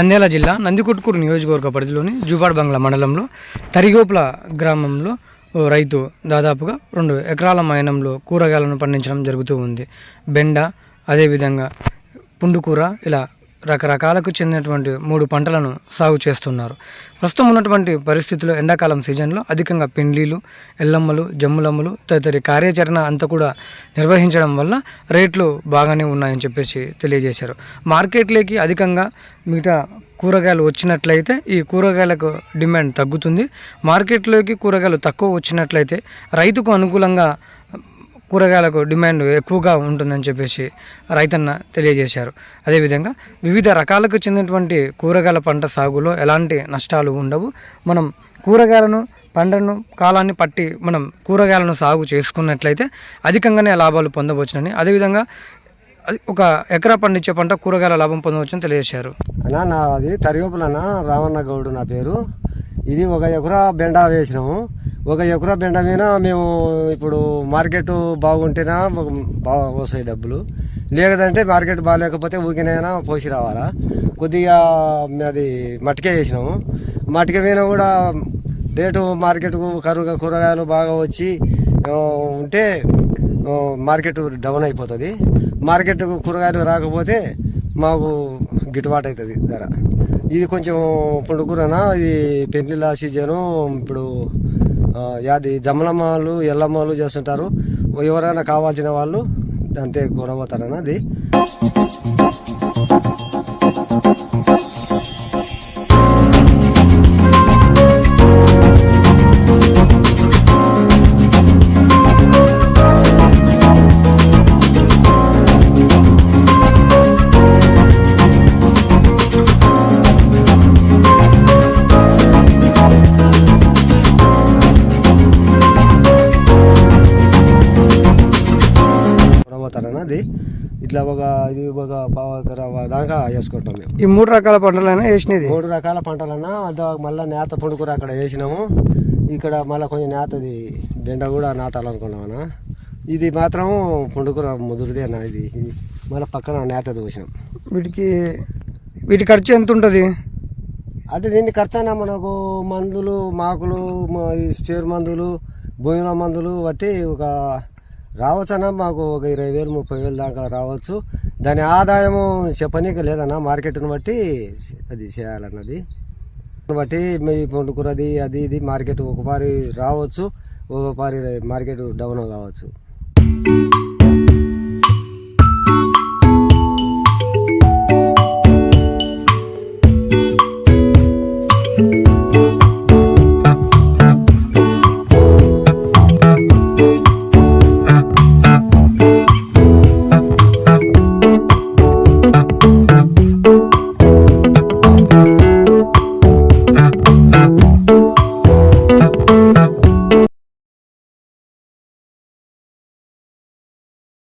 నంద్యాల జిల్లా నందికొట్కూరు నియోజకవర్గ పరిధిలోని జూపాడ్ బంగ్లా మండలంలో తరిగోపుల గ్రామంలో ఓ రైతు దాదాపుగా 2 ఎకరాల మైనంలో కూరగాయలను పండించడం జరుగుతూ ఉంది. బెండ, అదేవిధంగా పుండుకూర ఇలా రకరకాలకు చెందినటువంటి 3 పంటలను సాగు చేస్తున్నారు. ప్రస్తుతం ఉన్నటువంటి పరిస్థితుల్లో ఎండాకాలం సీజన్లో అధికంగా పెండ్లీలు, ఎల్లమ్మలు, జమ్ములమ్మలు తదితరి కార్యాచరణ అంతా కూడా నిర్వహించడం వల్ల రేట్లు బాగానే ఉన్నాయని చెప్పేసి తెలియజేశారు. మార్కెట్లోకి అధికంగా మిగతా కూరగాయలు వచ్చినట్లయితే ఈ కూరగాయలకు డిమాండ్ తగ్గుతుంది. మార్కెట్లోకి కూరగాయలు తక్కువ వచ్చినట్లయితే రైతుకు అనుకూలంగా కూరగాయలకు డిమాండ్ ఎక్కువగా ఉంటుందని చెప్పేసి రైతన్న తెలియజేశారు. అదేవిధంగా వివిధ రకాలకు చెందినటువంటి కూరగాయల పంట సాగులో ఎలాంటి నష్టాలు ఉండవు. మనం కూరగాయలను పంటను కాలాన్ని పట్టి మనం కూరగాయలను సాగు చేసుకున్నట్లయితే అధికంగానే లాభాలు పొందవచ్చునని, అదేవిధంగా ఒక ఎకరా పండించే పంట కూరగాయల లాభం పొందవచ్చని తెలియజేశారు. నాది తరిగోపులన్న రామన్న గౌడు నా పేరు. ఇది 1 ఎకరా బెండ వేసినాము. 1 ఎకరా బెండ మీద మేము ఇప్పుడు మార్కెట్ బాగుంటేనా బాగా వస్తాయి డబ్బులు, లేదంటే మార్కెట్ బాగాలేకపోతే ఊకినైనా పోసి రావాలా. కొద్దిగా అది మట్టికే వేసినాము. మట్టిక మీద కూడా రేటు మార్కెట్కు కూరగాయలు బాగా వచ్చి ఉంటే మార్కెట్ డౌన్ అయిపోతుంది. మార్కెట్కు కూరగాయలు రాకపోతే మాకు గిట్టుబాటు అవుతుంది ధర. ఇది కొంచెం పుండుకూరనా, ఇది పెళ్లిళ్ళ సీజను. ఇప్పుడు యాది జమ్మలమ్మలు, ఎల్లమ్మలు చేస్తుంటారు. ఎవరైనా కావాల్సిన వాళ్ళు అంతే కొనబోతారన్న. అది అది ఇట్లా ఇది 1 పావు ఎకరా దాకా వేసుకుంటాం మేము. ఈ 3 రకాల పంటలైనా వేసినది 3 రకాల పంటలన్నా మళ్ళీ నేత పుండుకూర అక్కడ వేసినాము. ఇక్కడ మళ్ళీ కొంచెం నేతది బెండ కూడా నాటాలనుకున్నామన్నా. ఇది మాత్రం పుండుకూర ముదురుదే అన్న. ఇది మళ్ళీ పక్కన నేతది పోసినాం. వీటి ఖర్చు ఎంత ఉంటుంది? అదే దీన్ని ఖర్చు అయినా మనకు మందులు, మాకులు, స్పేర్ మందులు, భూమిలో మందులు బట్టి ఒక రావచ్చు అన్న. మాకు ఒక 20,000 30,000 దాకా రావచ్చు. దాని ఆదాయము చెప్పనీకి లేదన్న. మార్కెట్ని బట్టి అది చేయాలన్నది బట్టి మీ పుండుకూరది అది ఇది మార్కెట్ ఒకసారి రావచ్చు, ఒకసారి మార్కెట్ డౌన్ కావచ్చు.